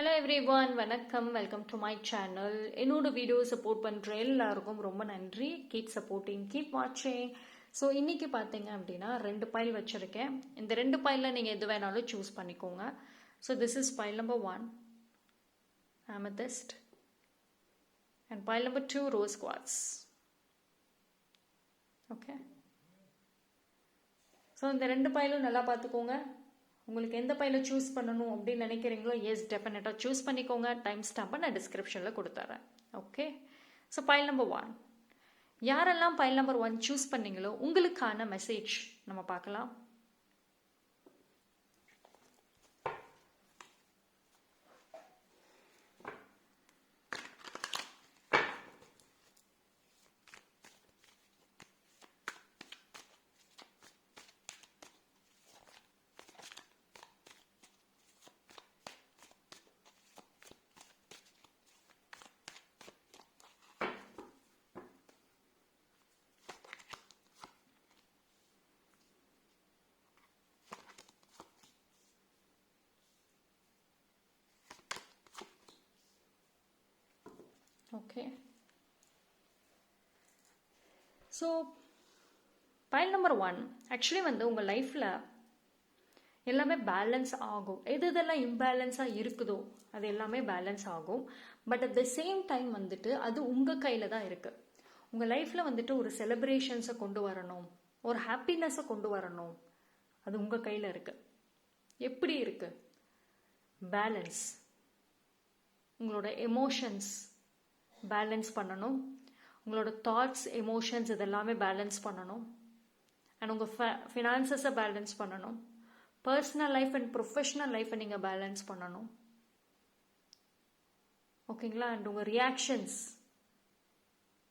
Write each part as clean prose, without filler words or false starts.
Hello everyone, வணக்கம். Welcome to my channel. என்னோட video support பண்ணுற எல்லாருக்கும் ரொம்ப நன்றி. கீப் சப்போர்ட்டிங், கீப் வாட்சிங். ஸோ இன்னைக்கு பார்த்தீங்க அப்படின்னா 2 பைல் வச்சுருக்கேன். இந்த 2 பைலில் நீங்கள் எது வேணாலும் சூஸ் பண்ணிக்கோங்க. So this is file number 1 amethyst and pile number 2 rose quartz. Okay, so இந்த 2 பைலும் நல்லா பார்த்துக்கோங்க. உங்களுக்கு எந்த பையில சூஸ் பண்ணணும் அப்படின்னு நினைக்கிறீங்களோ எஸ் டெஃபினட்டாக சூஸ் பண்ணிக்கோங்க. டைம் ஸ்டாம்பை நான் டிஸ்கிரிப்ஷனில் கொடுத்துட்றேன். ஓகே, ஸோ பைல் நம்பர் 1, யாரெல்லாம் பைல் நம்பர் 1 சூஸ் பண்ணீங்களோ உங்களுக்கான மெசேஜ் நம்ம பார்க்கலாம். Okay, so file number 1 actually வந்து உங்கள் லைஃப்பில் எல்லாமே பேலன்ஸ் ஆகும். எதெல்லாம் இம்பேலன்ஸாக இருக்குதோ அது எல்லாமே பேலன்ஸ் ஆகும். But at the same time வந்துட்டு அது உங்கள் கையில் தான் இருக்குது. உங்கள் லைஃப்பில் வந்துட்டு ஒரு செலிப்ரேஷன்ஸை கொண்டு வரணும், ஒரு ஹாப்பினஸை கொண்டு வரணும், அது உங்கள் கையில் இருக்குது. எப்படி இருக்குது? பேலன்ஸ். உங்களோட எமோஷன்ஸ் பேலன்ஸ் பண்ணணும், உங்களோட தாட்ஸ், எமோஷன்ஸ் இதெல்லாமே பேலன்ஸ் பண்ணணும், அண்ட் உங்கள் ஃபினான்சஸை பேலன்ஸ் பண்ணணும், பர்சனல் லைஃப் அண்ட் ப்ரொஃபஷனல் லைஃப்பை நீங்கள் பேலன்ஸ் பண்ணணும். ஓகேங்களா? அண்ட் உங்கள் ரியாக்ஷன்ஸ்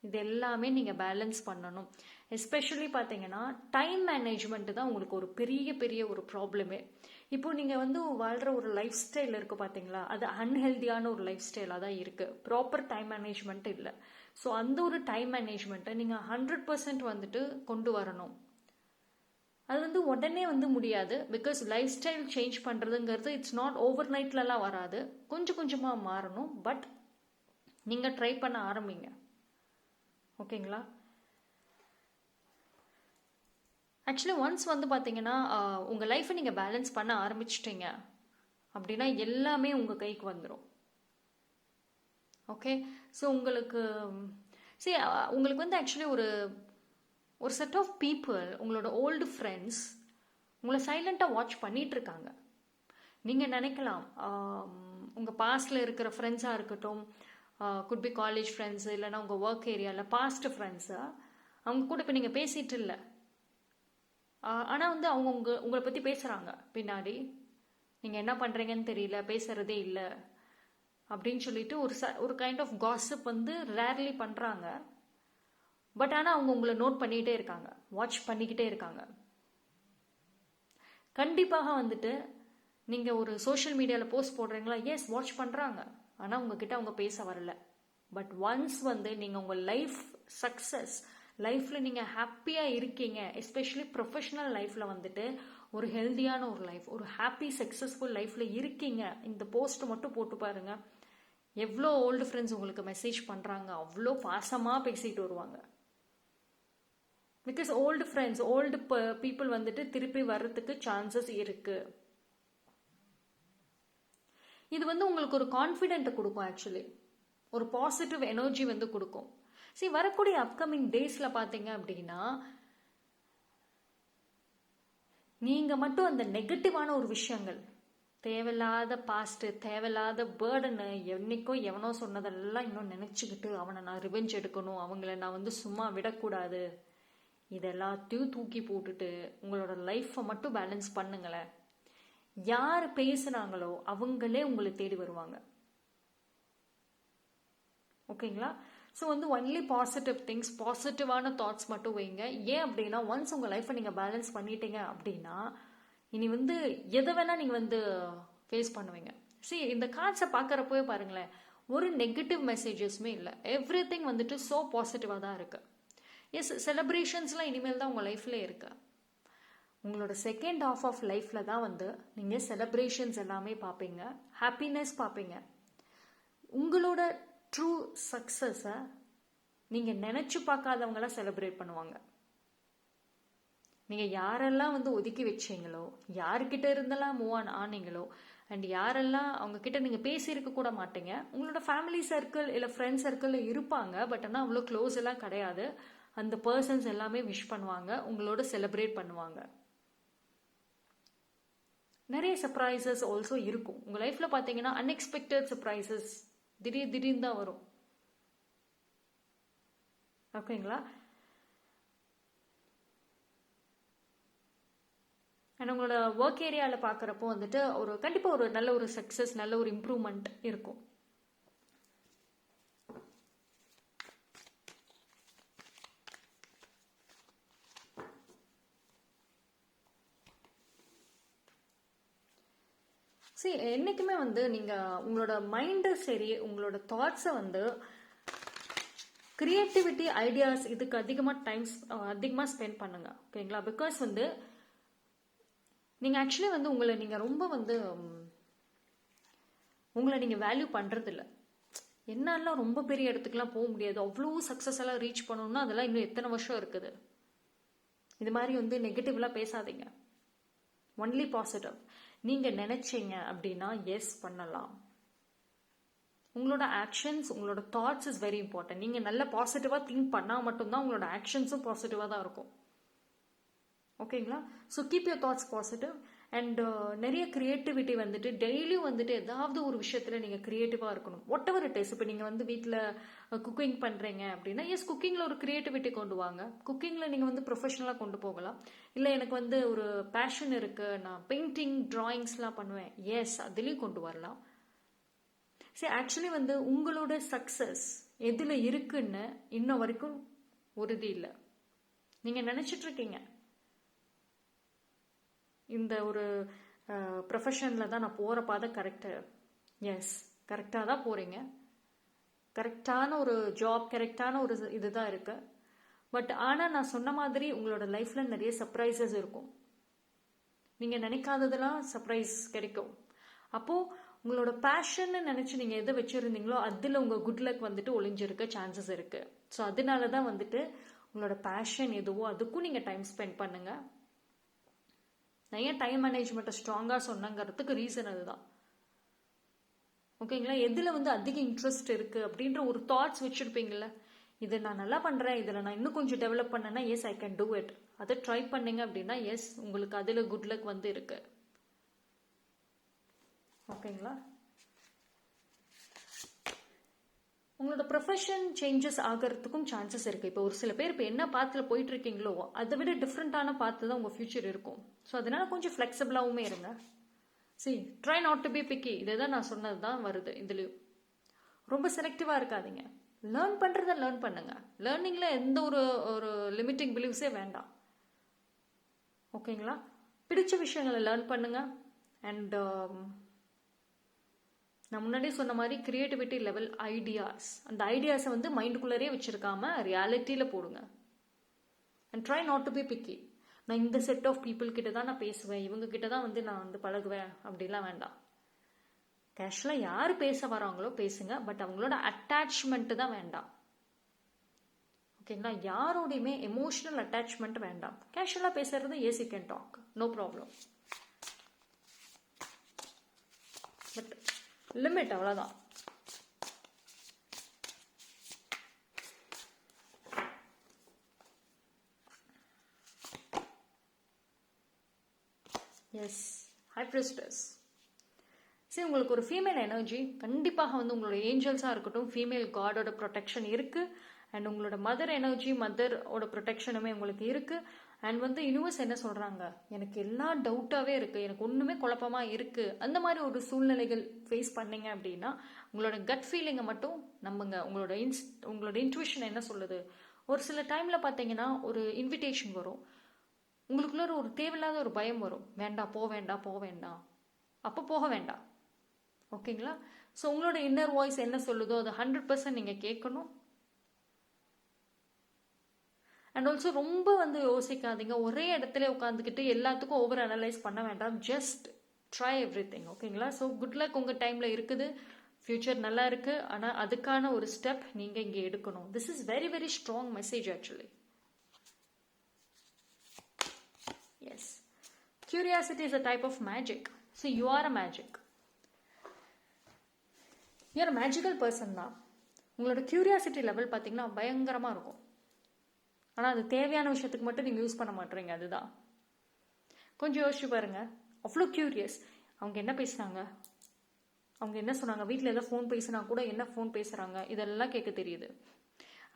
இது எல்லாமே நீங்கள் பேலன்ஸ் பண்ணணும். எஸ்பெஷலி பார்த்தீங்கன்னா டைம் மேனேஜ்மெண்ட் தான் உங்களுக்கு ஒரு பெரிய ஒரு ப்ராப்ளமே. இப்போ நீங்கள் வந்து வாழ்கிற ஒரு லைஃப் ஸ்டைல் இருக்குது பார்த்தீங்களா, அது அன்ஹெல்தியான ஒரு லைஃப் ஸ்டைலாக தான் இருக்குது. ப்ராப்பர் டைம் மேனேஜ்மெண்ட் இல்லை. ஸோ அந்த ஒரு டைம் மேனேஜ்மெண்ட்டை நீங்கள் 100% வந்துட்டு கொண்டு வரணும். அது வந்து உடனே வந்து முடியாது. பிகாஸ் லைஃப் ஸ்டைல் சேஞ்ச் பண்ணுறதுங்கிறது இட்ஸ் நாட் ஓவர் நைட்லலாம் வராது. கொஞ்சம் கொஞ்சமாக மாறணும். பட் நீங்கள் ட்ரை பண்ண ஆரம்பிங்க. ஓகேங்களா? ஆக்சுவலி ஒன்ஸ் வந்து பார்த்தீங்கன்னா உங்கள் லைஃப்பை நீங்கள் பேலன்ஸ் பண்ண ஆரம்பிச்சிட்டிங்க அப்படின்னா எல்லாமே உங்கள் கைக்கு வந்துடும். ஓகே, ஸோ உங்களுக்கு உங்களுக்கு வந்து ஆக்சுவலி ஒரு செட் ஆஃப் பீப்புள், உங்களோட ஓல்டு ஃப்ரெண்ட்ஸ் உங்களை சைலண்ட்டாக வாட்ச் பண்ணிகிட்ருக்காங்க. நீங்கள் நினைக்கலாம் உங்கள் பாஸ்டில் இருக்கிற ஃப்ரெண்ட்ஸாக இருக்கட்டும், குட் பி காலேஜ் ஃப்ரெண்ட்ஸு, இல்லைனா உங்கள் ஒர்க் ஏரியாவில் பாஸ்ட் ஃப்ரெண்ட்ஸு, அவங்க கூட இப்போ நீங்கள் பேசிகிட்டு இல்லை. ஆனால் வந்து அவங்க உங்களை பற்றி பேசுகிறாங்க பின்னாடி. நீங்கள் என்ன பண்ணுறீங்கன்னு தெரியல, பேசுகிறதே இல்லை அப்படின்னு சொல்லிட்டு ஒரு கைண்ட் ஆஃப் காசிப் வந்து ரேர்லி பண்ணுறாங்க. பட் ஆனால் அவங்க உங்களை நோட் பண்ணிக்கிட்டே இருக்காங்க, வாட்ச் பண்ணிக்கிட்டே இருக்காங்க. கண்டிப்பாக வந்துட்டு நீங்கள் ஒரு சோஷியல் மீடியாவில் போஸ்ட் போடுறீங்களா, எஸ் வாட்ச் பண்ணுறாங்க. ஆனால் உங்ககிட்ட அவங்க பேச வரல. பட் ஒன்ஸ் வந்து நீங்கள் உங்கள் லைஃப் சக்ஸஸ், லைஃப்பில் நீங்கள் ஹாப்பியாக இருக்கீங்க, எஸ்பெஷலி ப்ரொஃபஷனல் லைஃப்பில் வந்துட்டு ஒரு ஹெல்த்தியான ஒரு லைஃப், ஒரு ஹாப்பி சக்ஸஸ்ஃபுல் லைஃப்பில் இருக்கீங்க, இந்த போஸ்ட் மட்டும் போட்டு பாருங்க. எவ்வளோ ஓல்டு ஃப்ரெண்ட்ஸ் உங்களுக்கு மெசேஜ் பண்ணுறாங்க, அவ்வளோ பாசமாக பேசிட்டு வருவாங்க. Because old friends, old people வந்துட்டு திருப்பி வர்றதுக்கு சான்சஸ் இருக்கு. இது வந்து உங்களுக்கு ஒரு கான்ஃபிடென்ட்டை கொடுக்கும். ஆக்சுவலி ஒரு பாசிட்டிவ் எனர்ஜி வந்து கொடுக்கும். சரி, வரக்கூடிய அப்கமிங் டேஸில் பார்த்தீங்க அப்படின்னா நீங்கள் மட்டும் அந்த நெகட்டிவான ஒரு விஷயங்கள், தேவையில்லாத பாஸ்ட்டு, தேவையில்லாத பேர்டனு, என்னைக்கும் எவனோ சொன்னதெல்லாம் இன்னும் நினச்சிக்கிட்டு அவனை நான் ரிவெஞ்ச் எடுக்கணும், அவங்கள நான் வந்து சும்மா விடக்கூடாது, இதெல்லாத்தையும் தூக்கி போட்டுட்டு உங்களோட லைஃப்பை மட்டும் பேலன்ஸ் பண்ணுங்களேன். யார் பேசுனாங்களோ அவங்களே உங்களை தேடி வருவாங்க. ஓகேங்களா? ஸோ வந்து ஒன்லி பாசிட்டிவ் திங்ஸ், பாசிட்டிவான தாட்ஸ் மட்டும் வைங்க. ஏன் அப்படின்னா ஒன்ஸ் உங்கள் லைஃப்பை நீங்கள் பேலன்ஸ் பண்ணிட்டீங்க அப்படின்னா இனி வந்து எதை வேணால் நீங்கள் வந்து ஃபேஸ் பண்ணுவீங்க. சரி, இந்த கார்ட்ஸை பார்க்குறப்போவே பாருங்களேன், ஒரு நெகட்டிவ் மெசேஜஸுமே இல்லை. எவ்ரி திங் வந்துட்டு ஸோ பாசிட்டிவாக தான் இருக்குது. எஸ், செலிப்ரேஷன்ஸ்லாம் இனிமேல் தான் உங்கள் லைஃப்பில் இருக்கு. உங்களோட செகண்ட் ஹாஃப் ஆஃப் லைஃப்பில் தான் வந்து நீங்கள் செலிப்ரேஷன்ஸ் எல்லாமே பார்ப்பீங்க, ஹாப்பினஸ் பார்ப்பீங்க. உங்களோட ட்ரூ சக்ஸஸை நீங்கள் நினச்சி பார்க்காதவங்களாம் செலிப்ரேட் பண்ணுவாங்க. நீங்கள் யாரெல்லாம் வந்து ஒதுக்கி வச்சீங்களோ, யார்கிட்ட இருந்தெல்லாம் மூவ் ஆன் ஆனீங்களோ, அண்ட் யாரெல்லாம் அவங்கக்கிட்ட நீங்கள் பேசியிருக்க கூட மாட்டீங்க. உங்களோட ஃபேமிலி சர்க்கிள் இல்லை ஃப்ரெண்ட் சர்க்கிளில் இருப்பாங்க, பட் ஆனால் அவ்வளோ க்ளோஸ் எல்லாம் கிடையாது. அந்த பர்சன்ஸ் எல்லாமே விஷ் பண்ணுவாங்க, உங்களோட செலிப்ரேட் பண்ணுவாங்க. நிறைய சர்ப்ரைசஸ் ஆல்சோ இருக்கும் உங்கள் லைஃப்பில். பார்த்தீங்கன்னா அன்எக்ஸ்பெக்டட் சர்ப்ரைசஸ் திடீர்னு தான் வரும். ஓகேங்களா? அண்ட் உங்களோட ஒர்க் ஏரியாவில் பார்க்குறப்போ வந்துட்டு கண்டிப்பாக ஒரு நல்ல ஒரு சக்ஸஸ், நல்ல ஒரு இம்ப்ரூவ்மெண்ட் இருக்கும். சரி, என்றைக்குமே வந்து நீங்கள் உங்களோட மைண்டு சரி, உங்களோட தாட்ஸை வந்து கிரியேட்டிவிட்டி, ஐடியாஸ் இதுக்கு அதிகமாக ஸ்பெண்ட் பண்ணுங்க. ஓகேங்களா? பிகாஸ் வந்து நீங்கள் ஆக்சுவலி வந்து நீங்கள் ரொம்ப வந்து உங்களை நீங்கள் வேல்யூ பண்ணுறதில்ல. என்னாலாம் ரொம்ப பெரிய இடத்துக்குலாம் போக முடியாது, அவ்வளோ சக்ஸஸ் எல்லாம் ரீச் பண்ணணும்னா அதெல்லாம் இன்னும் எத்தனை வருஷம் இருக்குது. இது மாதிரி வந்து நெகட்டிவ்லாம் பேசாதீங்க. Only positive. நீங்கள் நினைச்சீங்க அப்படின்னா எஸ் பண்ணலாம். உங்களோட ஆக்ஷன்ஸ், உங்களோட தாட்ஸ் இஸ் வெரி இம்பார்ட்டன்ட். நீங்கள் நல்ல பாசிட்டிவாக திங்க் பண்ணால் மட்டும்தான் உங்களோட ஆக்ஷன்ஸும் பாசிட்டிவாக தான் இருக்கும். ஓகேங்களா? So keep your thoughts positive. And நிறைய கிரியேட்டிவிட்டி வந்துட்டு டெய்லியும் வந்துட்டு ஏதாவது ஒரு விஷயத்தில் நீங்கள் க்ரியேட்டிவாக இருக்கணும். Whatever it is. இப்போ நீங்கள் வந்து வீட்டில் குக்கிங் பண்ணுறீங்க அப்படின்னா எஸ், குக்கிங்கில் ஒரு க்ரியேட்டிவிட்டி கொண்டு வாங்க. குக்கிங்கில் நீங்கள் வந்து ப்ரொஃபஷனலாக கொண்டு போகலாம். இல்லை எனக்கு வந்து ஒரு பேஷன் இருக்குது, நான் பெயிண்டிங், ட்ராயிங்ஸ்லாம் பண்ணுவேன், எஸ் அதுலேயும் கொண்டு வரலாம். சரி, ஆக்சுவலி வந்து உங்களோட சக்ஸஸ் எதில் இருக்குன்னு இன்ன வரைக்கும் உறுதி இல்லை. நீங்கள் நினச்சிட்ருக்கீங்க இந்த ஒரு ப்ரொஃபஷனில் தான் நான் போகிற பாதை கரெக்டு. எஸ், கரெக்டாக தான் போகிறீங்க. கரெக்டான ஒரு ஜாப், கரெக்டான ஒரு இதுதான் இருக்குது. பட் ஆனால் நான் சொன்ன மாதிரி உங்களோட லைஃப்பில் நிறைய சர்ப்ரைசஸ் இருக்கும். நீங்கள் நினைக்காததெல்லாம் சர்ப்ரைஸ் கிடைக்கும். அப்போது உங்களோட பேஷன்னு நினச்சி நீங்கள் எதை வச்சுருந்தீங்களோ அதில் உங்கள் குட் லக் வந்துட்டு ஒளிஞ்சிருக்க சான்சஸ் இருக்குது. ஸோ அதனால தான் வந்துட்டு உங்களோட பேஷன் எதுவோ அதுக்கும் நீங்கள் டைம் ஸ்பெண்ட் பண்ணுங்கள். நான் ஏன் டைம் மேனேஜ்மெண்ட்டை ஸ்ட்ராங்காக சொன்னங்கிறதுக்கு ரீசன் அதுதான். ஓகேங்களா? எதில் வந்து அதிக இன்ட்ரெஸ்ட் இருக்குது அப்படின்ற ஒரு தாட்ஸ் வச்சுருப்பீங்கள, இதை நான் நல்லா பண்ணுறேன், இதில் நான் இன்னும் கொஞ்சம் டெவலப் பண்ணேன்னா yes I can do it. அதை ட்ரை பண்ணீங்க அப்படின்னா எஸ், உங்களுக்கு அதில் குட் லக் வந்து இருக்கு. ஓகேங்களா? உங்களோட ப்ரொஃபஷன் சேஞ்சஸ் ஆகிறதுக்கும் சான்சஸ் இருக்குது. இப்போ ஒரு சில பேர் இப்போ என்ன பாத்தில் போயிட்டு இருக்கீங்களோ அதை விட டிஃப்ரெண்ட்டான பாத்து தான் உங்கள் ஃபியூச்சர் இருக்கும். ஸோ அதனால கொஞ்சம் ஃப்ளெக்சிபிளாகவுமே இருங்க. Try not to be picky. இதை தான் நான் சொன்னது தான் வருது இதுலேயும். ரொம்ப செலக்டிவாக இருக்காதீங்க. லேர்ன் பண்ணுறத லேர்ன் பண்ணுங்க. லேர்னிங்கில் எந்த ஒரு லிமிட்டிங் பிலீவ்ஸே வேண்டாம். ஓகேங்களா? பிடிச்ச விஷயங்களை லேர்ன் பண்ணுங்க. அண்ட் நான் முன்னாடியே சொன்ன மாதிரி கிரியேட்டிவிட்டி லெவல் ஐடியாஸ், அந்த ஐடியாஸை வந்து மைண்டுக்குள்ளரே வச்சுருக்காம ரியாலிட்டியில் போடுங்க. And try not to be picky. நான் இந்த செட் ஆஃப் பீப்புள் கிட்ட தான் நான் பேசுவேன், இவங்க கிட்ட தான் வந்து நான் வந்து பழகுவேன் அப்படிலாம் வேண்டாம். கேஷுவலாக யார் பேச வராங்களோ பேசுங்க, பட் அவங்களோட அட்டாச்மெண்ட்டு தான் வேண்டாம். ஓகேங்களா? யாரோடையுமே எமோஷனல் அட்டாச்மெண்ட் வேண்டாம். கேஷுவலாக பேசுறது yes, you can talk, no problem. But limit, அவ்வளோதான். Yes, hi priests. சரி, உங்களுக்கு ஒரு ஃபீமேல் எனர்ஜி கண்டிப்பாக வந்து உங்களோட ஏஞ்சல்ஸாக இருக்கட்டும், ஃபீமேல் காடோட ப்ரொடெக்ஷன் இருக்குது. அண்ட் உங்களோட மதர் எனர்ஜி, மதரோட ப்ரொடெக்ஷனுமே உங்களுக்கு இருக்குது. அண்ட் வந்து யூனிவர்ஸ் என்ன சொல்கிறாங்க, எனக்கு எல்லாம் டவுட்டாகவே இருக்குது, எனக்கு ஒன்றுமே குழப்பமாக இருக்குது, அந்த மாதிரி ஒரு சூழ்நிலைகள் ஃபேஸ் பண்ணீங்க அப்படின்னா உங்களோட கட் ஃபீலிங்கை மட்டும் நம்புங்க. உங்களோட இன்ட்யூஷன் என்ன சொல்லுது. ஒரு சில டைமில் பார்த்தீங்கன்னா ஒரு இன்விடேஷன் வரும், உங்களுக்குள்ள ஒரு தேவையில்லாத ஒரு பயம் வரும், வேண்டாம் போக வேண்டாம், அப்போ போக வேண்டாம். ஓகேங்களா? ஸோ உங்களோட இன்னர் வாய்ஸ் என்ன சொல்லுதோ அதை 100% நீங்கள் கேட்கணும். அண்ட் ஆல்சோ ரொம்ப வந்து யோசிக்காதீங்க, ஒரே இடத்துல உட்காந்துக்கிட்டு எல்லாத்துக்கும் ஓவர் அனலைஸ் பண்ண வேண்டாம். Just try every thing. ஓகேங்களா? ஸோ குட் லக் உங்கள் டைமில் இருக்குது. ஃப்யூச்சர் நல்லா இருக்கு. ஆனால் அதுக்கான ஒரு ஸ்டெப் நீங்கள் இங்கே எடுக்கணும். This is very very strong message actually. Yes, curiosity is a type of magic. So you are a magic. You are a magical person தான். உங்களோட கியூரியாசிட்டி லெவல் பார்த்தீங்கன்னா பயங்கரமாக இருக்கும். ஆனால் அது தேவையான விஷயத்துக்கு மட்டும் நீங்கள் யூஸ் பண்ண மாட்டீங்க. அதுதான் கொஞ்சம் யோசிச்சு பாருங்க. அவ்வளோ கியூரியஸ். அவங்க என்ன பேசுனாங்க, அவங்க என்ன சொன்னாங்க, வீட்டில் ஏதோ ஃபோன் பேசினா கூட என்ன ஃபோன் பேசுகிறாங்க, இதெல்லாம் கேட்க தெரியுது.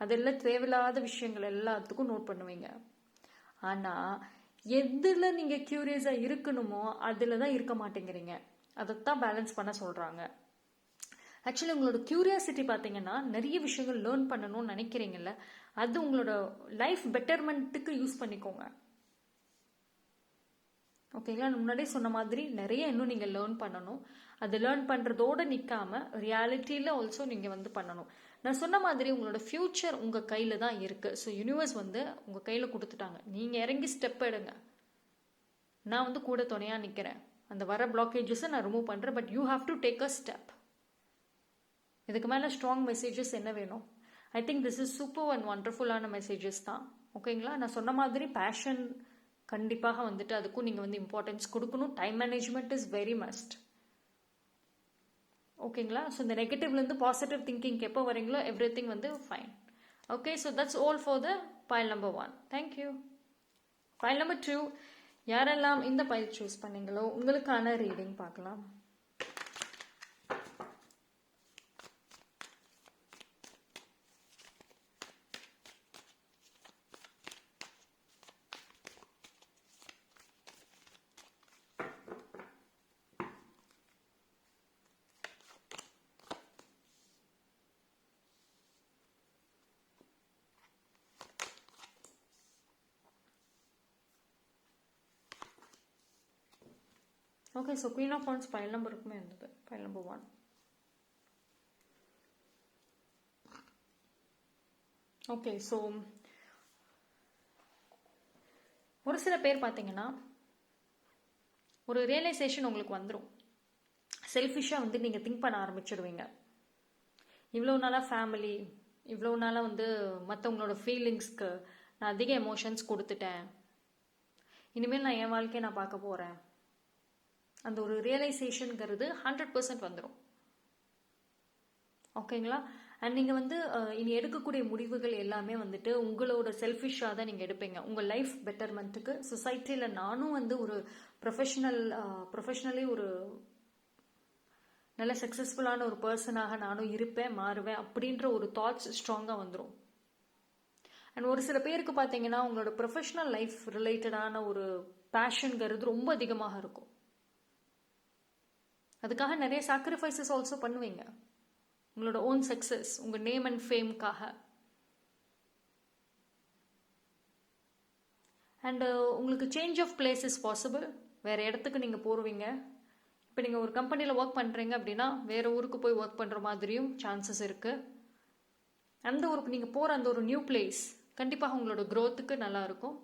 அதெல்லாம் தேவையில்லாத விஷயங்கள் எல்லாத்துக்கும் நோட் பண்ணுவீங்க. ஆனால் எதில் நீங்கள் கியூரியஸாக இருக்கணுமோ அதில் தான் இருக்க மாட்டேங்கிறீங்க. அதைத்தான் பேலன்ஸ் பண்ண சொல்கிறாங்க. ஆக்சுவலி உங்களோட கியூரியாசிட்டி பார்த்தீங்கன்னா நிறைய விஷயங்கள் லேர்ன் பண்ணணும்னு நினைக்கிறீங்கல்ல, அது உங்களோட லைஃப் பெட்டர்மெண்ட்டுக்கு யூஸ் பண்ணிக்கோங்க. ஓகேங்களா? முன்னாடியே சொன்ன மாதிரி நிறைய இன்னும் நீங்கள் லேர்ன் பண்ணணும். அது லேர்ன் பண்ணுறதோடு நிற்காம ரியாலிட்டியில் ஆல்சோ நீங்கள் வந்து பண்ணணும். நான் சொன்ன மாதிரி உங்களோட ஃப்யூச்சர் உங்கள் கையில் தான் இருக்குது. ஸோ யூனிவர்ஸ் வந்து உங்கள் கையில் கொடுத்துட்டாங்க. நீங்கள் இறங்கி ஸ்டெப் எடுங்க. நான் வந்து கூட துணையாக நிற்கிறேன். அந்த வர பிளாக்கேஜஸை நான் ரிமூவ் பண்ணுறேன். But you have to take a step. இதுக்கு மேலே ஸ்ட்ராங் மெசேஜஸ் என்ன வேணும்? I think this is super and ஒண்டர்ஃபுல்லான மெசேஜஸ் தான். ஓகேங்களா? நான் சொன்ன மாதிரி பேஷன் கண்டிப்பாக வந்துட்டு அதுக்கும் நீங்கள் வந்து இம்பார்ட்டன்ஸ் கொடுக்கணும். Time management is very must. ஓகேங்களா? ஸோ இந்த நெகட்டிவ்லேருந்து பாசிட்டிவ் திங்கிங் எப்போ வரீங்களோ எவ்ரி திங் வந்து fine. Okay, so that's all for the pile number 1. Thank you. Pile number 2, யாரெல்லாம் இந்த பைல் சூஸ் பண்ணீங்களோ உங்களுக்கான ரீடிங் பார்க்கலாம். Okay, so queen of wands pile நம்பருக்குமே இருந்தது. Pile number 1. ஓகே, ஸோ ஒரு சில பேர் பார்த்தீங்கன்னா ஒரு ரியலைசேஷன் உங்களுக்கு வந்துடும். செல்ஃபிஷாக வந்து நீங்கள் திங்க் பண்ண ஆரம்பிச்சிடுவீங்க. இவ்வளோ நாளாக ஃபேமிலி, இவ்வளோ நாளாக வந்து மற்றவங்களோட ஃபீலிங்ஸ்க்கு நான் அதிக எமோஷன்ஸ் கொடுத்துட்டேன், இனிமேல் நான் என் வாழ்க்கையை நான் பார்க்க போகிறேன். அந்த ஒரு ரியலைசேஷனுங்கிறது 100% வந்துடும். ஓகேங்களா? அண்ட் நீங்கள் வந்து இனி எடுக்கக்கூடிய முடிவுகள் எல்லாமே வந்துட்டு உங்களோட செல்ஃபிஷாக தான் நீங்கள் எடுப்பீங்க. உங்கள் லைஃப் பெட்டர்மெண்ட்டுக்கு. சொசைட்டியில் நானும் வந்து ஒரு ப்ரொஃபஷ்னலி ஒரு நல்ல சக்ஸஸ்ஃபுல்லான ஒரு பர்சனாக நானும் இருப்பேன், மாறுவேன் அப்படின்ற ஒரு தாட்ஸ் ஸ்ட்ராங்காக வந்துடும். அண்ட் ஒரு சில பேருக்கு பார்த்தீங்கன்னா உங்களோட ப்ரொஃபஷ்னல் லைஃப் ரிலேட்டடான ஒரு பேஷனுங்கிறது ரொம்ப அதிகமாக இருக்கும். அதுக்காக நிறைய சாக்ரிஃபைசஸ் ஆல்சோ பண்ணுவீங்க. உங்களோட ஓன் சக்ஸஸ், உங்கள் நேம் அண்ட் ஃபேம்காக. அண்டு உங்களுக்கு change of place is possible. வேறு இடத்துக்கு நீங்கள் போடுவீங்க. இப்போ நீங்கள் ஒரு கம்பெனியில் ஒர்க் பண்ணுறீங்க அப்படின்னா வேறு ஊருக்கு போய் ஒர்க் பண்ணுற மாதிரியும் சான்சஸ் இருக்குது. அந்த ஊருக்கு நீங்கள் போகிற அந்த ஒரு நியூ பிளேஸ் கண்டிப்பாக உங்களோட க்ரோத்துக்கு நல்லாயிருக்கும்.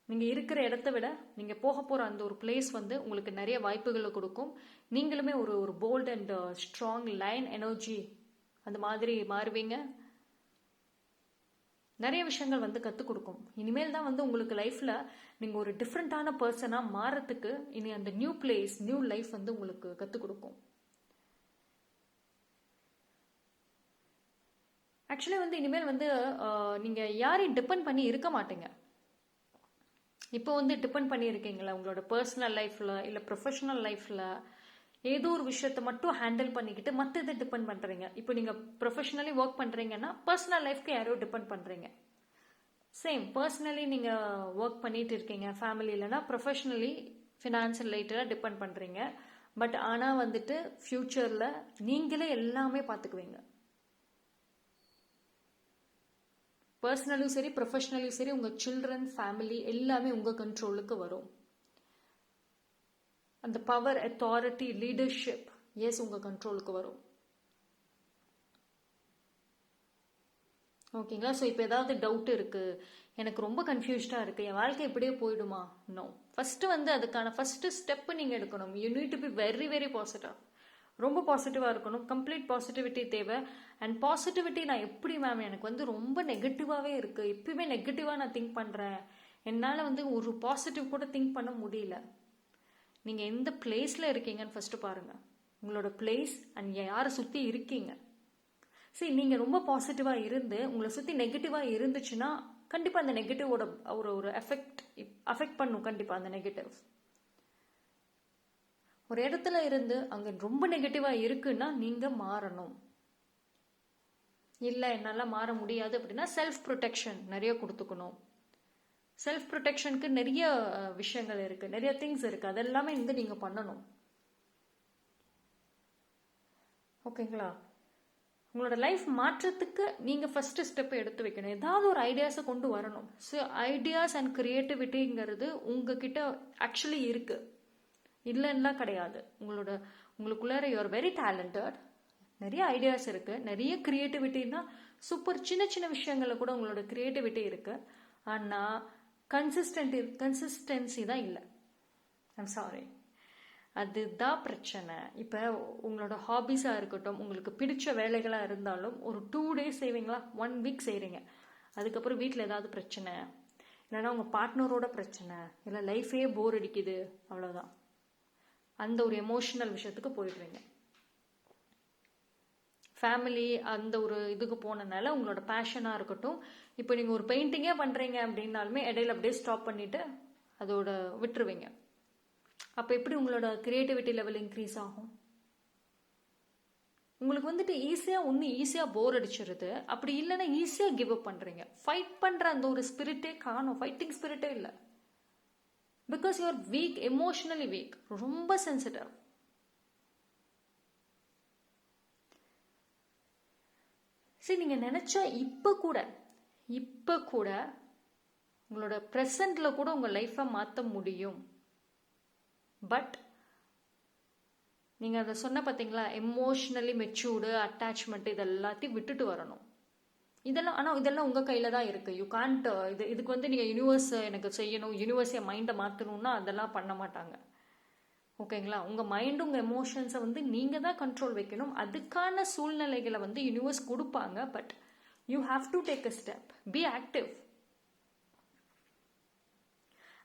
நீங்கள் இருக்கிற இடத்த விட நீங்கள் போக போகிற அந்த ஒரு பிளேஸ் வந்து உங்களுக்கு நிறைய வாய்ப்புகளை கொடுக்கும். நீங்களுமே ஒரு bold and strong line energy அந்த மாதிரி மாறுவீங்க. நிறைய விஷயங்கள் வந்து கற்றுக் கொடுக்கும். இனிமேல் தான் வந்து உங்களுக்கு லைஃப்பில் நீங்கள் ஒரு டிஃப்ரெண்ட்டான பர்சனாக மாறத்துக்கு இனி அந்த நியூ பிளேஸ், நியூ லைஃப் வந்து உங்களுக்கு கற்றுக் கொடுக்கும். ஆக்சுவலி வந்து இனிமேல் வந்து நீங்கள் யாரையும் டிபெண்ட் பண்ணி இருக்க மாட்டீங்க. இப்போ வந்து டிபெண்ட் பண்ணியிருக்கீங்களா உங்களோட பர்சனல் லைஃப்பில் இல்லை ப்ரொஃபஷனல் லைஃப்பில் ஏதோ ஒரு விஷயத்தை மட்டும் ஹேண்டில் பண்ணிக்கிட்டு மற்ற இதை டிபெண்ட் பண்ணுறீங்க. இப்போ நீங்கள் ப்ரொஃபஷனலி ஒர்க் பண்ணுறீங்கன்னா பர்சனல் லைஃப்க்கு யாரோ டிபெண்ட் பண்ணுறீங்க. சேம் பர்சனலி நீங்கள் ஒர்க் பண்ணிட்டு இருக்கீங்க, ஃபேமிலி இல்லைன்னா ப்ரொஃபஷனலி ஃபினான்ஸ் ரிலேட்டடாக டிபெண்ட் பண்ணுறீங்க. பட் ஆனால் வந்துட்டு ஃப்யூச்சரில் நீங்களே எல்லாமே பார்த்துக்குவீங்க. பர்சனலும் சரி ப்ரொஃபஷனலும் சரி உங்கள் சில்ட்ரன், ஃபேமிலி எல்லாமே உங்கள் கண்ட்ரோலுக்கு வரும். அந்த பவர், அத்தாரிட்டி, லீடர்ஷிப் எஸ் உங்கள் கண்ட்ரோலுக்கு வரும். ஓகேங்களா? ஸோ இப்போ ஏதாவது டவுட் இருக்குது, எனக்கு ரொம்ப கன்ஃபியூஸ்டாக இருக்குது, என் வாழ்க்கை இப்படியே போயிடுமா? நோ. ஃபஸ்ட்டு வந்து அதுக்கான ஃபஸ்ட்டு ஸ்டெப்பு நீங்கள் எடுக்கணும். You need to be very very positive. ரொம்ப பாசிட்டிவாக இருக்கணும். கம்ப்ளீட் பாசிட்டிவிட்டி தேவை. அண்ட் பாசிட்டிவிட்டி நான் எப்படி மேம், எனக்கு வந்து ரொம்ப நெகட்டிவாகவே இருக்குது, எப்பயுமே நெகட்டிவாக நான் திங்க் பண்ணுறேன், என்னால் வந்து ஒரு பாசிட்டிவ் கூட திங்க் பண்ண முடியல. நீங்கள் எந்த பிளேஸில் இருக்கீங்கன்னு ஃபஸ்ட்டு பாருங்கள். உங்களோட பிளேஸ் அண்ட் யாரை சுற்றி இருக்கீங்க. சரி, நீங்கள் ரொம்ப பாசிட்டிவாக இருந்து உங்களை சுற்றி நெகட்டிவாக இருந்துச்சுன்னா கண்டிப்பாக அந்த நெகட்டிவோட ஒரு அஃபெக்ட் பண்ணும். கண்டிப்பாக அந்த நெகட்டிவ் ஒரு இடத்துல இருந்து அங்கே ரொம்ப நெகட்டிவாக இருக்குன்னா நீங்கள் மாறணும். இல்லை என்னால் மாற முடியாது அப்படின்னா செல்ஃப் ப்ரொடெக்ஷன் நிறைய கொடுத்துக்கணும். செல்ஃப் ப்ரொடெக்ஷனுக்கு நிறைய விஷயங்கள் இருக்குது, நிறைய திங்ஸ் இருக்குது, அதெல்லாமே வந்து நீங்கள் பண்ணணும். ஓகேங்களா? உங்களோட லைஃப் மாற்றத்துக்கு நீங்கள் ஃபஸ்ட்டு ஸ்டெப்பை எடுத்து வைக்கணும். ஏதாவது ஒரு ஐடியாஸை கொண்டு வரணும். ஸோ ஐடியாஸ் அண்ட் க்ரியேட்டிவிட்டிங்கிறது உங்ககிட்ட ஆக்சுவலி இருக்குது, இல்லைன்னா கிடையாது. உங்களுக்குள்ளார யூஆர் வெரி டேலண்டட், நிறைய ஐடியாஸ் இருக்குது, நிறைய க்ரியேட்டிவிட்டின்னா சூப்பர். சின்ன சின்ன விஷயங்களில் கூட உங்களோட க்ரியேட்டிவிட்டி இருக்குது. ஆனால் கன்சிஸ்டன்சி தான் இல்லை. ஐம் சாரி, அதுதான் பிரச்சனை. இப்போ உங்களோட ஹாபிஸாக இருக்கட்டும், உங்களுக்கு பிடிச்ச வேலைகளாக இருந்தாலும் ஒரு 2 days செய்வீங்களா, 1 week செய்கிறீங்க, அதுக்கப்புறம் வீட்டில் ஏதாவது பிரச்சனை, இல்லைன்னா உங்கள் பார்ட்னரோட பிரச்சனை, இல்லை லைஃபே போர் அடிக்குது, அவ்வளோதான். அந்த ஒரு எமோஷனல் விஷயத்துக்கு போயிடுறீங்க. ஃபேமிலி அந்த ஒரு இதுக்கு போனனால உங்களோட பேஷனாக இருக்கட்டும், இப்போ நீங்கள் ஒரு பெயிண்டிங்கே பண்ணுறீங்க அப்படின்னாலுமே இடையில அப்படியே ஸ்டாப் பண்ணிவிட்டு அதோட விட்டுருவீங்க. அப்போ எப்படி உங்களோட கிரியேட்டிவிட்டி லெவல் இன்க்ரீஸ் ஆகும்? உங்களுக்கு வந்துட்டு ஈஸியாக போர் அடிச்சிருது. அப்படி இல்லைன்னா ஈஸியாக கிவ் அப் பண்ணுறீங்க. ஃபைட் பண்ணுற அந்த ஒரு ஸ்பிரிட்டே காணும், ஃபைட்டிங் ஸ்பிரிட்டே இல்லை. Because you're weak, emotionally weak, ரொம்ப சென்சிட்டிவ். சரி, நீங்கள் நினச்சா இப்போ கூட உங்களோட ப்ரெசண்டில் கூட உங்கள் லைஃப்பை மாற்ற முடியும். பட் நீங்கள் அதை சொன்ன பார்த்தீங்களா, எமோஷ்னலி மெச்சூர்டு அட்டாச்மெண்ட் இது எல்லாத்தையும் விட்டுட்டு வரணும். இதெல்லாம் உங்கள் கையில் தான் இருக்குது. யூ கான்ட் இதுக்கு வந்து நீங்கள் யூனிவர்ஸ் எனக்கு செய்யணும், யூனிவர்ஸ் என் மைண்டை மாற்றணும்னா அதெல்லாம் பண்ண மாட்டாங்க. ஓகேங்களா? உங்கள் மைண்டு உங்கள் எமோஷன்ஸை வந்து நீங்கள் தான் கண்ட்ரோல் வைக்கணும். அதுக்கான சூழ்நிலைகளை வந்து யூனிவர்ஸ் கொடுப்பாங்க. But you have to take a step, be active.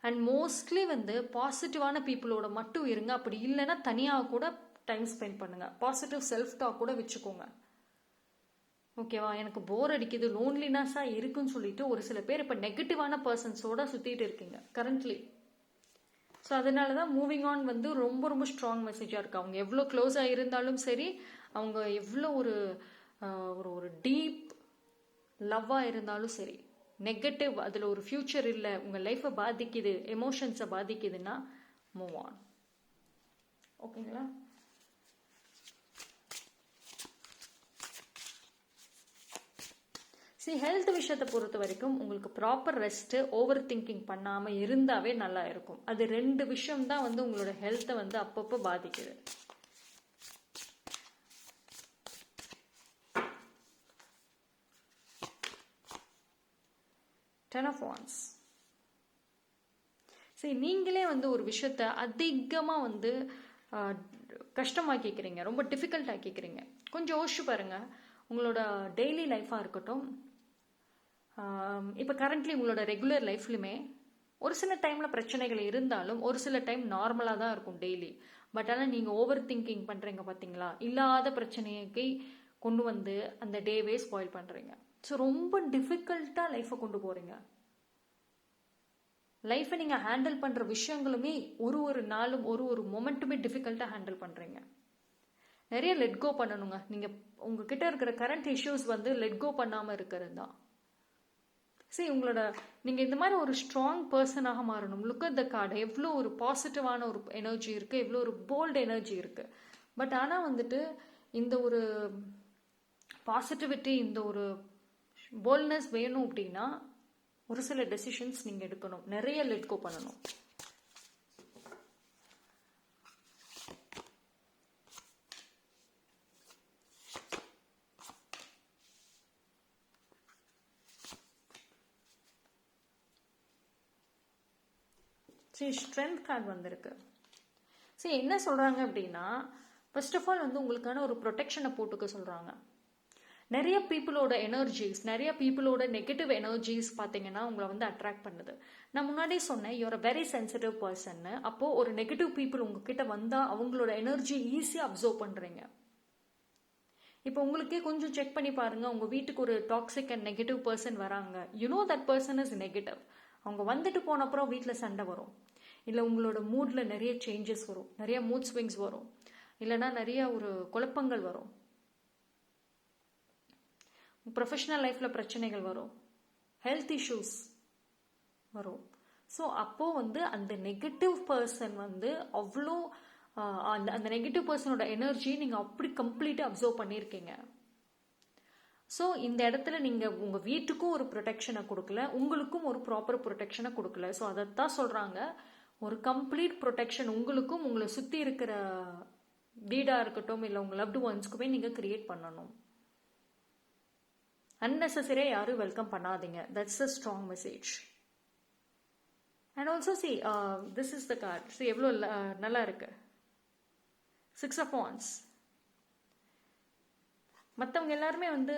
And mostly வந்து பாசிட்டிவான பீப்புளோட மட்டும் இருங்க. அப்படி இல்லைன்னா தனியாக கூட டைம் ஸ்பெண்ட் பண்ணுங்க. பாசிட்டிவ் செல்ஃப் டாக் கூட வச்சுக்கோங்க. ஓகேவா? எனக்கு போர் அடிக்குது, லோன்லினஸாக இருக்குன்னு சொல்லிட்டு ஒரு சில பேர் இப்போ நெகட்டிவான பர்சன்ஸோட சுற்றிட்டு இருக்கீங்க கரண்ட்லி. ஸோ அதனால தான் மூவிங் ஆன் வந்து ரொம்ப ரொம்ப ஸ்ட்ராங் மெசேஜாக இருக்குது. அவங்க எவ்வளோ க்ளோஸாக இருந்தாலும் சரி, அவங்க எவ்வளோ ஒரு டீப் லவ்வாக இருந்தாலும் சரி, நெகட்டிவ் அதில் ஒரு ஃபியூச்சர் இல்லை, உங்கள் லைஃப்பை பாதிக்குது, எமோஷன்ஸை பாதிக்குதுன்னா மூவ் ஆன். ஓகேங்களா? ஹெல்த் விஷயத்தை பொறுத்த வரைக்கும் உங்களுக்கு ப்ராப்பர் ரெஸ்ட்டு, ஓவர் திங்கிங் பண்ணாமல் இருந்தாவே நல்லா இருக்கும். அது 2 விஷயம் தான் வந்து உங்களோட ஹெல்த்தை வந்து அப்பப்போ பாதிக்குது. Ten of Wands. சரி, நீங்களே வந்து ஒரு விஷயத்த அதிகமாக வந்து கஷ்டமாக்கிக்கிறீங்க, ரொம்ப டிஃபிகல்ட் ஆக்கிக்கிறீங்க. கொஞ்சம் யோசிச்சு பாருங்கள். உங்களோட டெய்லி லைஃபாக இருக்கட்டும், இப்போ கரண்ட்லி உங்களோட ரெகுலர் லைஃப்லையுமே ஒரு சில டைமில் பிரச்சனைகள் இருந்தாலும் ஒரு சில டைம் நார்மலாக தான் இருக்கும் டெய்லி. பட் ஆனால் நீங்கள் ஓவர் திங்கிங் பண்ணுறீங்க பார்த்தீங்களா, இல்லாத பிரச்சனையை கொண்டு வந்து அந்த டேவே ஸ்பாயில் பண்ணுறீங்க. ஸோ ரொம்ப டிஃபிகல்ட்டாக லைஃப்பை கொண்டு போகிறீங்க. லைஃப்பை நீங்கள் ஹேண்டில் பண்ணுற விஷயங்களுமே ஒரு நாளும் ஒரு மொமெண்ட்டுமே டிஃபிகல்ட்டாக ஹேண்டில் பண்ணுறீங்க. நிறைய லெட் கோ பண்ணணுங்க. நீங்கள் உங்ககிட்ட இருக்கிற கரண்ட் இஷ்யூஸ் வந்து லெட் கோ பண்ணாமல் இருக்கிறது தான். சரி, நீங்கள் இந்த மாதிரி ஒரு ஸ்ட்ராங் பர்சனாக மாறணும். லுக் அட் த கார்டு, எவ்வளோ ஒரு பாசிட்டிவான ஒரு எனர்ஜி இருக்குது, எவ்வளோ ஒரு போல்டு எனர்ஜி இருக்குது. பட் ஆனால் வந்துட்டு இந்த ஒரு பாசிட்டிவிட்டி, இந்த ஒரு போல்ட்னஸ் வேணும் அப்படின்னா ஒரு சில டெசிஷன்ஸ் நீங்கள் எடுக்கணும், நிறைய லெட் கோ பண்ணணும். சரி, ஸ்ட்ரென்த் கார்டு வந்திருக்கு. சரி, என்ன சொல்கிறாங்க அப்படின்னா, ஃபர்ஸ்ட் ஆஃப் ஆல் வந்து உங்களுக்கான ஒரு ப்ரொடெக்ஷனை போட்டுக்க சொல்கிறாங்க. நிறைய பீப்புளோட எனர்ஜிஸ், நிறைய பீப்புளோட நெகட்டிவ் எனர்ஜிஸ் பார்த்தீங்கன்னா உங்களை வந்து அட்ராக்ட் பண்ணுது. நான் முன்னாடியே சொன்னேன், யூஆர் அ வெரி சென்சிட்டிவ் பர்சன்னு. அப்போது ஒரு நெகட்டிவ் பீப்புள் உங்ககிட்ட வந்தால் அவங்களோட எனர்ஜி ஈஸியாக அப்சர்வ் பண்ணுறீங்க. இப்போ உங்களுக்கே கொஞ்சம் செக் பண்ணி பாருங்க, உங்க வீட்டுக்கு ஒரு டாக்ஸிக் அண்ட் நெகட்டிவ் பர்சன் வராங்க, தட் பர்சன் இஸ் நெகட்டிவ். அவங்க வந்துட்டு போன அப்புறம் வீட்டில் சண்டை வரும், இல்லை உங்களோட மூட்ல நிறைய சேஞ்சஸ் வரும், நிறைய மூட் ஸ்விங்ஸ் வரும், இல்லைன்னா நிறைய ஒரு குழப்பங்கள் வரும், ப்ரொஃபஷனல் லைஃப்ல பிரச்சனைகள் வரும், ஹெல்த் இஷ்யூஸ் வரும். ஸோ அப்போ வந்து அந்த நெகட்டிவ் பர்சன் வந்து அவ்வளோ அந்த நெகட்டிவ் பர்சனோட எனர்ஜி நீங்கள் அப்படி கம்ப்ளீட்டாக அப்சர்வ் பண்ணியிருக்கீங்க. ஸோ இந்த இடத்துல நீங்கள் உங்கள் வீட்டுக்கும் ஒரு ப்ரொடெக்ஷனை கொடுக்கல, உங்களுக்கும் ஒரு ப்ராப்பர் ப்ரொடெக்ஷனை கொடுக்கல. ஸோ அதைத்தான் சொல்கிறாங்க, ஒரு கம்ப்ளீட் ப்ரொடெக்ஷன் உங்களுக்கும் உங்களை சுற்றி இருக்கிற வீடாக இருக்கட்டும் இல்லை உங்கள் லவ்டு ஒன்ஸ்க்குமே நீங்கள் கிரியேட் பண்ணணும். அன்னெசரியாக யாரும் வெல்கம் பண்ணாதீங்க. That's a strong message. And also see this is the card. C எவ்வளோ நல்லா இருக்கு. 6 of Wands. மற்றவங்க எல்லாருமே வந்து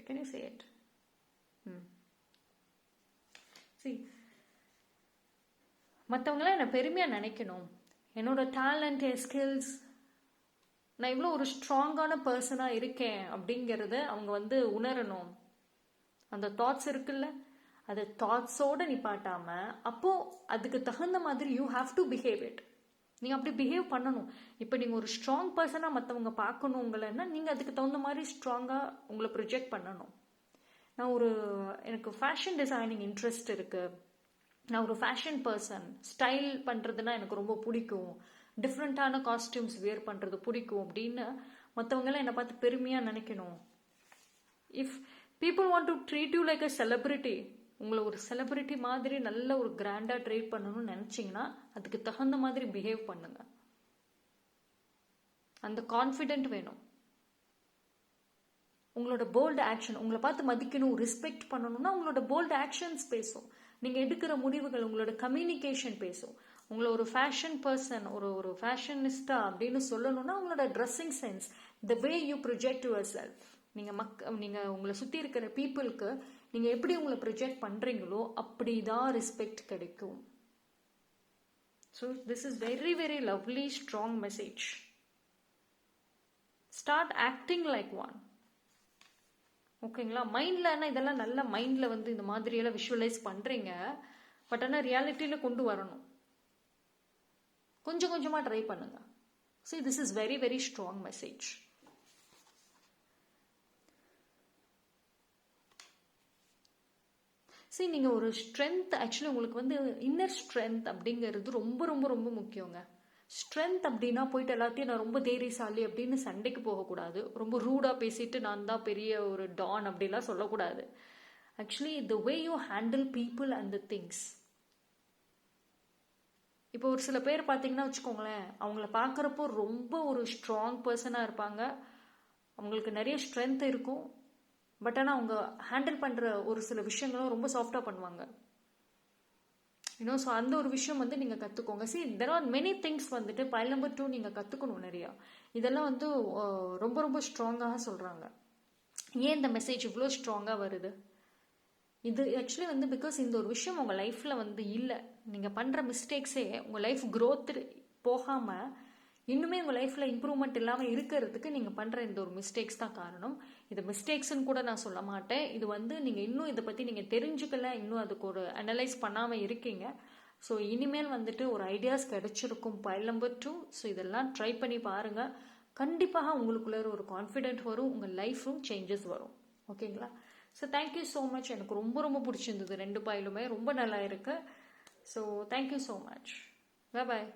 can you say it? C, மற்றவங்களாம் என்னை பெருமையாக நினைக்கணும், என்னோட டேலண்ட், என் ஸ்கில்ஸ், நான் இவ்வளோ ஒரு ஸ்ட்ராங்கான பர்சனாக இருக்கேன் அப்படிங்கிறத அவங்க வந்து உணரணும். அந்த தாட்ஸ் இருக்குல்ல, அதை தாட்ஸோடு நிப்பாட்டாமல் அப்போது அதுக்கு தகுந்த மாதிரி you have to behave it. நீங்கள் அப்படி பிஹேவ் பண்ணணும். இப்போ நீங்கள் ஒரு ஸ்ட்ராங் பர்சனாக மற்றவங்க பார்க்கணும் உங்களைன்னா நீங்கள் அதுக்கு தகுந்த மாதிரி ஸ்ட்ராங்காக உங்களை ப்ரொஜெக்ட் பண்ணணும். எனக்கு ஃபேஷன் டிசைனிங் இன்ட்ரெஸ்ட் இருக்குது, நான் ஒரு ஃபேஷன் பர்சன், ஸ்டைல் பண்ணுறதுனா எனக்கு ரொம்ப பிடிக்கும், டிஃப்ரெண்ட்டான காஸ்டியூம்ஸ் வேர் பண்ணுறது பிடிக்கும் அப்படின்னு மற்றவங்களாம் என்னை பார்த்து பெருமையாக நினைக்கணும். If people want to treat you like a celebrity, உங்களை ஒரு செலிபிரிட்டி மாதிரி நல்ல ஒரு கிராண்டாக ட்ரீட் பண்ணணும்னு நினச்சிங்கன்னா அதுக்கு தகுந்த மாதிரி பிஹேவ் பண்ணுங்க. அந்த கான்ஃபிடென்ட் வேணும். உங்களோட போல்டு ஆக்ஷன், உங்களை பார்த்து மதிக்கணும், ரெஸ்பெக்ட் பண்ணணும்னா உங்களோட போல்டு ஆக்ஷன்ஸ் பேசும். நீங்கள் எடுக்கிற முடிவுகள், உங்களோட கம்யூனிகேஷன் பேசும். உங்களை ஒரு ஃபேஷன் பர்சன், ஒரு ஃபேஷனிஸ்டா அப்படின்னு சொல்லணும்னா உங்களோட dressing sense, the way you project your self, நீங்கள் உங்களை சுற்றி இருக்கிற பீப்புளுக்கு நீங்கள் எப்படி உங்களை ப்ரொஜெக்ட் பண்ணுறீங்களோ அப்படி தான் ரெஸ்பெக்ட் கிடைக்கும். So this is very very lovely strong message. Start acting like one. ஓகேங்களா? மைண்டில் ஆனால் இதெல்லாம் நல்ல மைண்டில் வந்து இந்த மாதிரியெல்லாம் விஷுவலைஸ் பண்ணுறீங்க, பட் ஆனால் ரியாலிட்டியில் கொண்டு வரணும். கொஞ்சம் கொஞ்சமாக ட்ரை பண்ணுங்க. See, this is very very strong message. See, நீங்கள் ஒரு ஸ்ட்ரென்த், ஆக்சுவலி உங்களுக்கு வந்து இன்னர் ஸ்ட்ரென்த் அப்படிங்கிறது ரொம்ப ரொம்ப ரொம்ப முக்கியங்க. ஸ்ட்ரென்த் அப்படின்னா போயிட்டு எல்லாத்தையும் நான் ரொம்ப தைரியசாலி அப்படின்னு சண்டைக்கு போகக்கூடாது, ரொம்ப ரூடாக பேசிட்டு நான் தான் பெரிய ஒரு டான் அப்படிலாம் சொல்லக்கூடாது. Actually the way you handle people and the things. இப்போ ஒரு சில பேர் பார்த்தீங்கன்னா வச்சுக்கோங்களேன், அவங்கள பார்க்குறப்போ ரொம்ப ஒரு ஸ்ட்ராங் பர்சனாக இருப்பாங்க, அவங்களுக்கு நிறைய ஸ்ட்ரென்த் இருக்கும், பட் ஆனால் அவங்க ஹேண்டில் பண்ணுற ஒரு சில விஷயங்களும் ரொம்ப சாஃப்டாக பண்ணுவாங்க. ஸோ அந்த ஒரு விஷயம் வந்து நீங்கள் கற்றுக்கோங்க. See, there are many things வந்துட்டு pile number 2 நீங்கள் கற்றுக்கணும் நிறையா. இதெல்லாம் வந்து ரொம்ப ரொம்ப ஸ்ட்ராங்காக சொல்கிறாங்க. ஏன் இந்த மெசேஜ் இவ்வளோ ஸ்ட்ராங்காக வருது? இது ஆக்சுவலி வந்து பிகாஸ் இந்த ஒரு விஷயம் உங்கள் லைஃப்பில் வந்து இல்லை, நீங்கள் பண்ணுற மிஸ்டேக்ஸே உங்கள் லைஃப் க்ரோத் போகாமல் இன்னுமே உங்கள் லைஃப்பில் இம்ப்ரூவ்மெண்ட் இல்லாமல் இருக்கிறதுக்கு நீங்கள் பண்ணுற இந்த ஒரு மிஸ்டேக்ஸ் தான் காரணம். இது மிஸ்டேக்ஸ்ன்னு கூட நான் சொல்ல மாட்டேன். இது வந்து நீங்கள் இன்னும் இதை பற்றி நீங்கள் தெரிஞ்சுக்கல, இன்னும் அதுக்கு ஒரு அனலைஸ் பண்ணாமல் இருக்கீங்க. ஸோ இனிமேல் வந்துட்டு ஒரு ஐடியாஸ் கிடைச்சிருக்கும் pile number 2. ஸோ இதெல்லாம் ட்ரை பண்ணி பாருங்கள். கண்டிப்பாக உங்களுக்குள்ள ஒரு கான்ஃபிடென்ட் வரும், உங்கள் லைஃப்பும் சேஞ்சஸ் வரும். ஓகேங்களா? So thank you so much. எனக்கு ரொம்ப ரொம்ப பிடிச்சிருந்தது, 2 பாயிலுமே ரொம்ப நல்லா இருக்கு. So thank you so much. Bye bye.